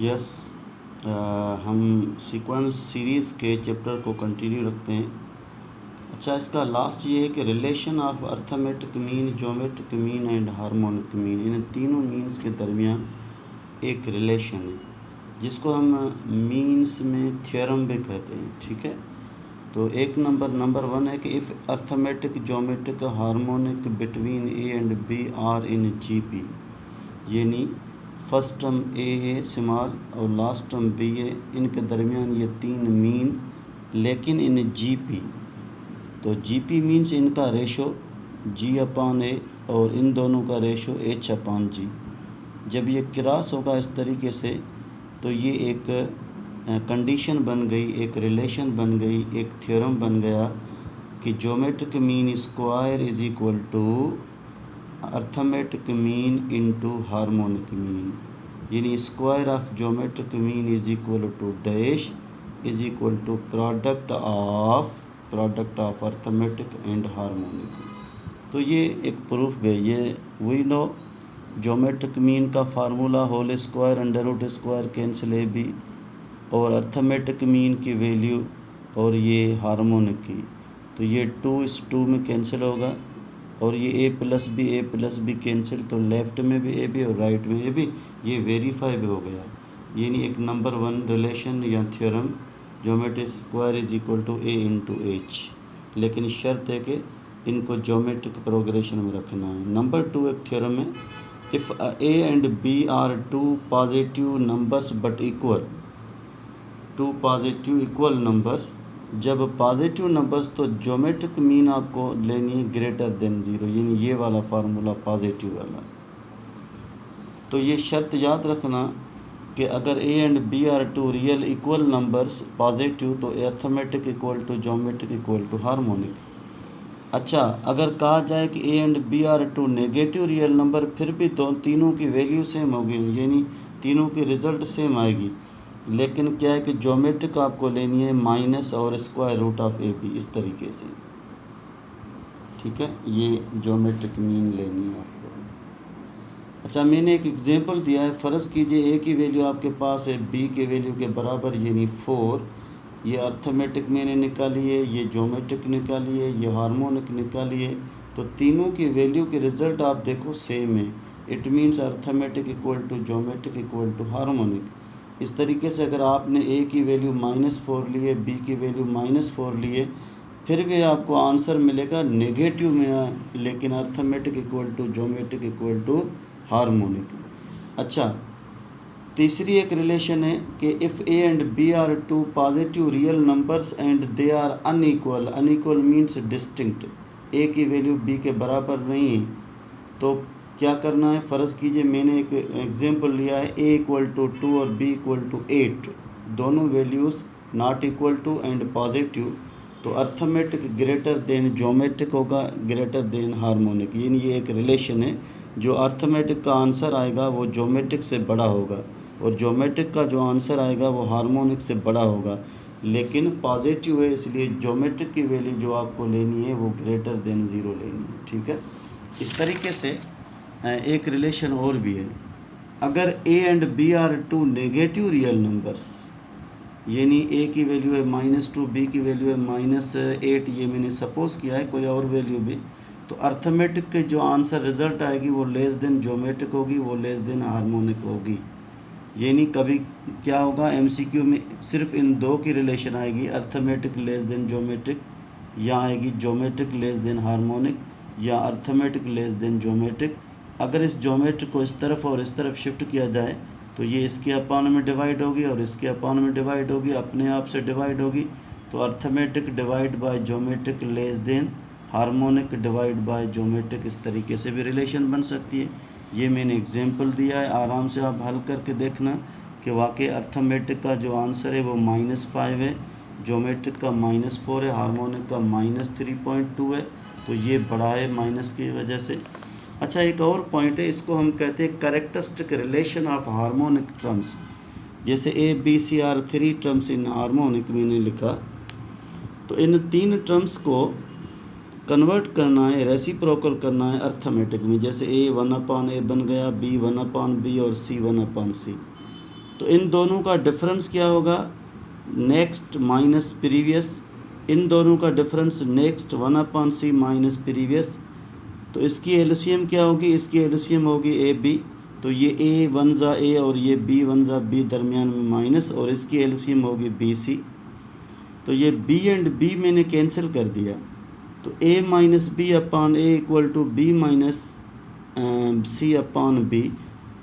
Yes, हम sequence series के chapter को कंटिन्यू रखते हैं। अच्छा, इसका लास्ट ये है कि relation of arithmetic mean, geometric mean and harmonic mean, इन तीनों मीन्स के दरमियान एक रिलेशन है जिसको हम मीन्स में थ्योरम भी कहते हैं। ठीक है, तो एक नंबर 1 है कि if arithmetic, geometric, harmonic between A and B are in G P, यानी फर्स्ट टर्म ए है स्मॉल और लास्ट टर्म बी है, इनके दरमियान ये तीन मीन लेकिन इन जी पी, तो जी पी मीन्स इनका रेशो जी अपॉन ए और इन दोनों का रेशो एच अपॉन जी। जब ये क्रॉस होगा इस तरीके से तो ये एक कंडीशन बन गई, एक रिलेशन बन गई, एक थ्योरम बन गया कि geometric mean square is equal to arithmetic mean into harmonic mean, यानी square of geometric mean is equal to dash is equal to product of arithmetic and harmonic. तो ये एक प्रूफ है। ये वी नो ज्योमेट्रिक मीन का formula whole square under root square cancel A B, और arithmetic mean की value और ये हार्मोनिक की, तो ये 2:2 में कैंसिल होगा और ये ए प्लस बी कैंसिल, तो लेफ़्ट में भी ए बी और राइट में ए बी, ये वेरीफाई भी हो गया। यानी एक नंबर 1 रिलेशन या theorem geometric square is equal to A into H, लेकिन शर्त है कि इनको ज्योमेट्रिक प्रोग्रेशन में रखना है। नंबर 2 एक थ्योरम है, if A and B are two positive numbers but equal, two positive equal numbers, जब पॉजिटिव नंबर्स तो ज्योमेट्रिक मीन आपको लेनी है ग्रेटर देन ज़ीरो, यानी ये वाला फार्मूला पॉजिटिव वाला। तो ये शर्त याद रखना कि अगर A and B are two real equal numbers positive तो arithmetic equal to geometric equal to harmonic. अच्छा, अगर कहा जाए कि A and B are two negative real number, फिर भी तो तीनों की वैल्यू सेम होगी, यानी तीनों की रिज़ल्ट सेम आएगी, लेकिन क्या है कि ज्योमेट्रिक आपको लेनी है माइनस और square root of A B, इस तरीके से। ठीक है, ये ज्योमेट्रिक मीन लेनी है आपको। अच्छा, मैंने एक एग्जांपल दिया है। फ़र्ज़ कीजिए ए की वैल्यू आपके पास है बी के वैल्यू के बराबर, यानी 4। ये अर्थमेटिक मैंने निकाली है, ये ज्योमेट्रिक निकाली है, ये हार्मोनिक निकाली है, तो तीनों की वैल्यू के रिज़ल्ट आप देखो सेम है। It means arithmetic equal to geometric equal to harmonic. इस तरीके से अगर आपने ए की वैल्यू -4 ली है, बी की वैल्यू -4 ली है, फिर भी आपको आंसर मिलेगा नेगेटिव में, लेकिन arithmetic equal to geometric equal to harmonic. अच्छा, तीसरी एक रिलेशन है कि if A and B are two positive real numbers and they are unequal, unequal means distinct, A की वैल्यू बी के बराबर नहीं है, तो क्या करना है। फ़र्ज़ कीजिए मैंने एक एग्जांपल लिया है, ए इक्वल टू 2 और बी इक्वल टू 8, दोनों values not equal to and positive, तो अर्थमेटिक ग्रेटर देन ज्योमेट्रिक होगा, ग्रेटर देन हार्मोनिक, यानी ये एक रिलेशन है। जो अर्थमेटिक का आंसर आएगा वो ज्योमेट्रिक से बड़ा होगा और ज्योमेट्रिक का जो आंसर आएगा वो हार्मोनिक से बड़ा होगा, लेकिन पॉजिटिव है, इसलिए ज्योमेट्रिक की वैल्यू जो आपको लेनी है वो ग्रेटर देन ज़ीरो लेनी है। ठीक है, इस तरीके से एक रिलेशन और भी है। अगर A and B are two negative real numbers, यानी ए की वैल्यू है -2, बी की वैल्यू है -8, ये मैंने सपोज़ किया है, कोई और वैल्यू भी, तो अर्थमेटिक के जो आंसर रिज़ल्ट आएगी वो लेस देन ज्योमेट्रिक होगी, वो लेस देन हार्मोनिक होगी। यानी कभी क्या होगा, एमसीक्यू में सिर्फ इन दो की रिलेशन आएगी, अर्थमेटिक लेस देन ज्योमेट्रिक, या आएगी ज्योमेट्रिक लेस देन हार्मोनिक, या अर्थमेटिक लेस देन ज्योमेट्रिक। अगर इस ज्योमेट्रिक को इस तरफ और इस तरफ शिफ्ट किया जाए तो ये इसके अपान में डिवाइड होगी और इसके अपान में डिवाइड होगी, अपने आप से डिवाइड होगी, तो arithmetic divide by geometric less than harmonic divide by geometric, इस तरीके से भी रिलेशन बन सकती है। ये मैंने एग्जांपल दिया है, आराम से आप हल करके देखना कि वाकई अर्थमेटिक का जो आंसर है वो -5 है, ज्योमेट्रिक का -4 है, हार्मोनिक का -3.2 है, तो ये बड़ा है माइनस की वजह से। अच्छा, एक और पॉइंट है, इसको हम कहते हैं characteristic relation of harmonic terms. जैसे A B C are 3 terms in harmonic मैंने लिखा, तो इन 3 टर्म्स को कन्वर्ट करना है, रेसिप्रोकल करना है अर्थमेटिक में। जैसे ए 1/a बन गया, बी 1/b और सी 1/c। तो इन दोनों का डिफरेंस क्या होगा, नेक्स्ट माइनस प्रीवियस, इन दोनों का difference next 1/c minus previous. तो इसकी एलसीएम क्या होगी, इसकी एलसीएम होगी ए बी, तो ये ए वन ज़ा ए और ये बी वन ज़ा बी, दरमियान में माइनस, और इसकी एलसीएम होगी बी सी। तो ये बी एंड बी मैंने कैंसिल कर दिया, तो A minus B upon A equal to B minus C upon B,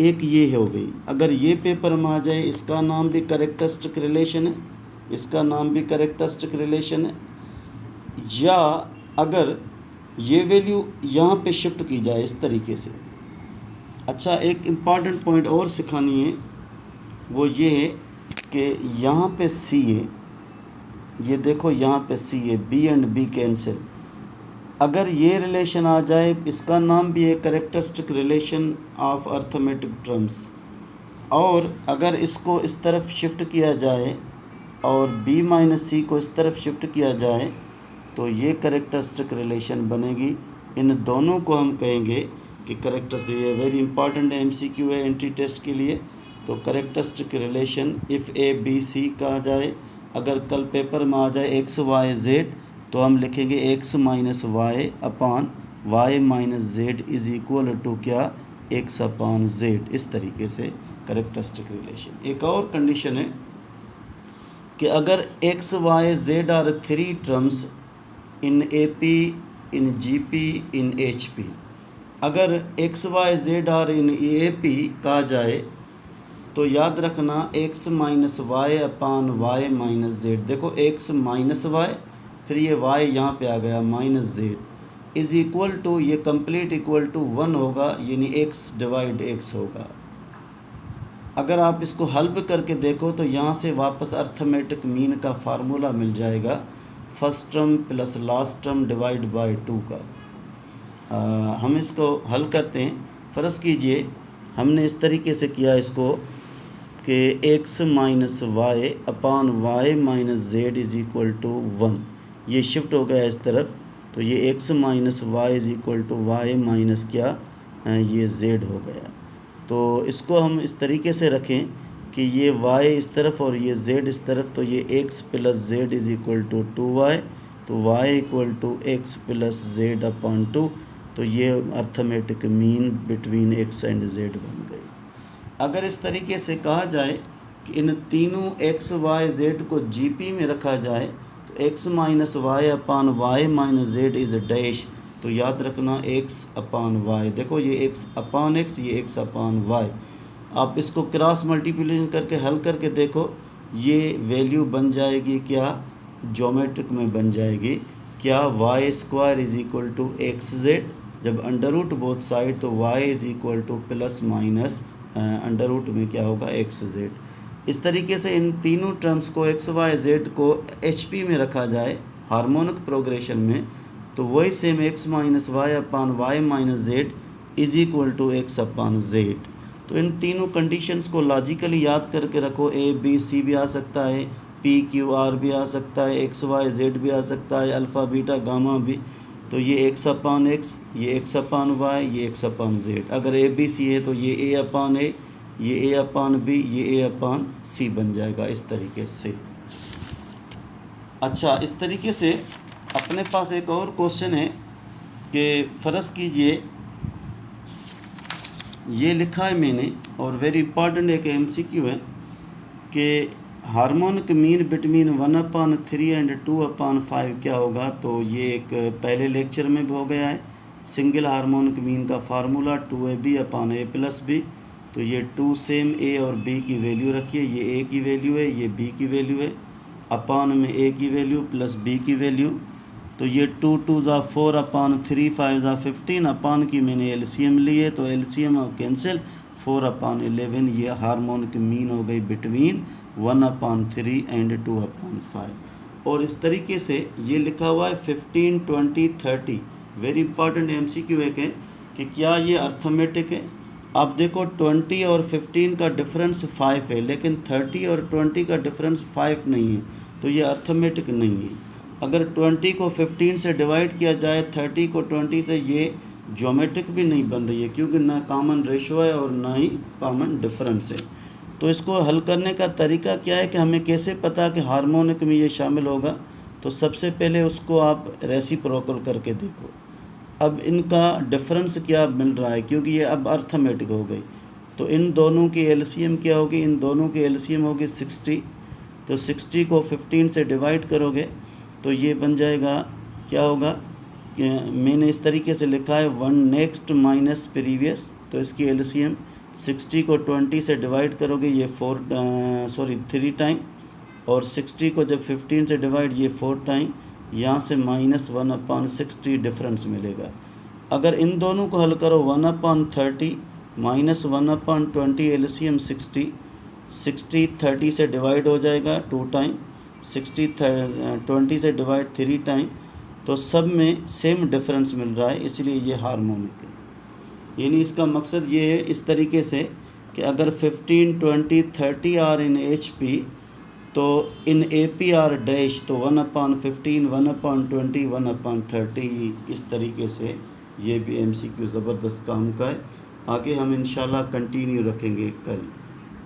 एक ये हो गई। अगर ये पेपर में आ जाए, इसका नाम भी करेक्टरिस्टिक रिलेशन है, इसका नाम भी करेक्टरिस्टिक रिलेशन है। या अगर ये वैल्यू यहाँ पे शिफ्ट की जाए इस तरीके से। अच्छा, एक इम्पॉर्टेंट पॉइंट और सिखानी है, वो ये है कि यहाँ पे सी है, ये देखो यहाँ पे सी है, बी एंड बी कैंसिल। अगर ये रिलेशन आ जाए, इसका नाम भी है characteristic relation of arithmetic terms. और अगर इसको इस तरफ शिफ्ट किया जाए और b माइनस सी को इस तरफ शिफ्ट किया जाए, तो ये करेक्टरिस्टिक रिलेशन बनेगी। इन दोनों को हम कहेंगे कि करेक्टरिस्टिक, ये वेरी इंपॉर्टेंट एमसीक्यू है एंट्री टेस्ट के लिए। तो characteristic relation if A B C कहा जाए, अगर कल पेपर में आ जाए एक्स वाई जेड, तो हम लिखेंगे X minus Y upon Y minus Z is equal to क्या, एक्स अपान जेड। इस तरीके से करेक्टरिस्टिक रिलेशन। एक और कंडीशन है कि अगर X Y Z are three terms in A P, in G P, in H P, अगर X Y Z are in A P कहा जाए, तो याद रखना X minus Y upon Y minus Z. देखो एक्स माइनस वाई, फिर ये Y यहाँ पे आ गया minus Z, is equal to, ये कंप्लीट इक्वल टू 1 होगा, यानी एक्स डिवाइड एक्स होगा। अगर आप इसको हल करके देखो तो यहाँ से वापस अर्थमेटिक मीन का फार्मूला मिल जाएगा, first term plus last term divide by 2 का। हम इसको हल करते हैं। फ़र्ज़ कीजिए हमने इस तरीके से किया इसको कि X minus Y upon Y minus Z is equal to 1, ये शिफ्ट हो गया इस तरफ, तो ये X minus Y is equal to Y minus क्या, ये जेड हो गया। तो इसको हम इस तरीके से रखें कि ये y इस तरफ और ये z इस तरफ, तो ये x plus Z is equal to 2y, तो y equal to X plus Z upon 2, तो ये arithmetic mean between x and z बन गई। अगर इस तरीके से कहा जाए कि इन तीनों x y z को GP में रखा जाए, तो x minus Y upon Y minus Z is dash, तो याद रखना x अपान वाई। देखो ये x अपान x, ये x अपान वाई। आप इसको क्रॉस मल्टीप्लिकेशन करके हल करके देखो, ये वैल्यू बन जाएगी क्या, ज्योमेट्रिक में बन जाएगी क्या, Y square is equal to X Z, जब अंडर रूट बोथ साइड, तो y is equal to plus minus under root में क्या होगा, एक्स जेड। इस तरीके से इन तीनों टर्म्स को एक्स वाई जेड को HP में रखा जाए हार्मोनिक प्रोग्रेशन में, तो वही same X minus Y upon Y minus Z is equal to X upon Z. तो इन तीनों कंडीशंस को लॉजिकली याद करके रखो, ए बी सी भी आ सकता है, पी क्यू आर भी आ सकता है, एक्स वाई जेड भी आ सकता है, अल्फ़ा बीटा गामा भी। तो ये एक्स अपान एक्स, ये एक्स अपान वाई, ये एक्स अपान जेड। अगर ए बी सी है तो ये ए अपान ए, ये ए अपान बी, ये ए अपान सी बन जाएगा इस तरीके से। अच्छा, इस तरीके से अपने पास एक और क्वेश्चन है कि फ़र्ज़ कीजिए ये लिखा है मैंने, और वेरी इंपॉर्टेंट एक MCQ है कि हार्मोनिक मीन बिटवीन 1/3 एंड 2/5 क्या होगा। तो ये एक पहले लेक्चर में भी हो गया है। सिंगल हार्मोनिक मीन का formula 2AB upon A plus B. तो ये 2 सेम A और B की वैल्यू रखिए, ये A की वैल्यू है, ये B की वैल्यू है, अपान में A की वैल्यू प्लस B की वैल्यू। तो ये 2 2 ज़ा 4 अपान 3 5 ज़ा 15, अपान की मैंने LCM ली है, तो LCM अब कैंसिल, 4/11, ये हार्मोनिक मीन हो गई बिटवीन 1/3 एंड 2/5। और इस तरीके से ये लिखा हुआ है 15 20 30, वेरी इंपॉर्टेंट MCQ है कि क्या ये अर्थमेटिक है। आप देखो 20 और 15 का डिफरेंस 5 है, लेकिन 30 और 20 का डिफरेंस 5 नहीं है, तो ये अर्थमेटिक नहीं है। अगर 20 को 15 से डिवाइड किया जाए, 30 को 20 से, ये ज्योमेट्रिक भी नहीं बन रही है, क्योंकि ना कॉमन रेशो है और ना ही कॉमन डिफरेंस है। तो इसको हल करने का तरीका क्या है कि हमें कैसे पता कि हार्मोनिक में ये शामिल होगा। तो सबसे पहले उसको आप रेसिप्रोकल करके देखो। अब इनका डिफरेंस क्या मिल रहा है, क्योंकि ये अब अर्थमेटिक हो गई। तो इन दोनों की एलसीएम क्या होगी, इन दोनों की एलसीएम होगी 60। तो 60 को 15 से डिवाइड करोगे तो ये बन जाएगा, क्या होगा कि मैंने इस तरीके से लिखा है 1 नेक्स्ट माइनस प्रीवियस। तो इसकी एलसीएम 60 को 20 से डिवाइड करोगे ये 3 टाइम, और 60 को जब 15 से डिवाइड ये 4 टाइम, यहाँ से -1/60 डिफरेंस मिलेगा। अगर इन दोनों को हल करो 1/30 -1/20 एलसीएम 60 30 से डिवाइड हो जाएगा 2 टाइम, 20 से डिवाइड 3 टाइम। तो सब में सेम डिफरेंस मिल रहा है, इसलिए ये हार्मोनिक है। यानी इसका मकसद ये है इस तरीके से कि अगर 15, 20, 30 आर इन HP, तो इन APR डैश तो 1/15, 1/20, 1/30, इस तरीके से ये भी MCQ ज़बरदस्त काम का है। आगे हम इंशाल्लाह कंटिन्यू रखेंगे कल।